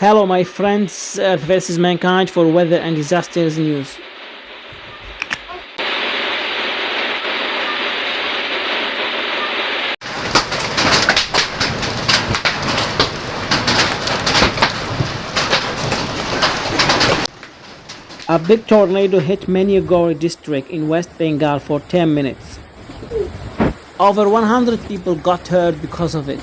Hello, my friends. Earth versus mankind for weather and disasters news. A big tornado hit Maynaguri district in West Bengal for 10 minutes. Over 100 people got hurt because of it.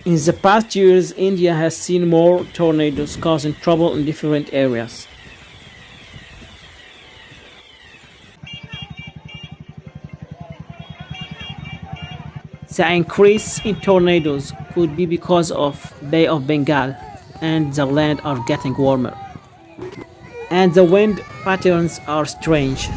In the past years, India has seen more tornadoes causing trouble in different areas. The increase in tornadoes could be because of Bay of Bengal and the land are getting warmer. And the wind patterns are strange.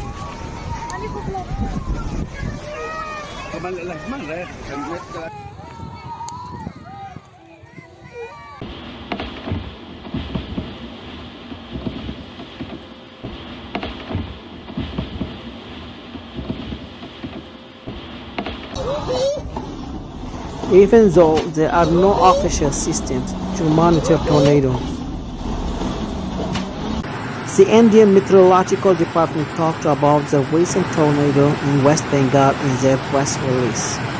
Even though there are no official systems to monitor tornadoes. The Indian Meteorological Department talked about the recent tornado in West Bengal in their press release.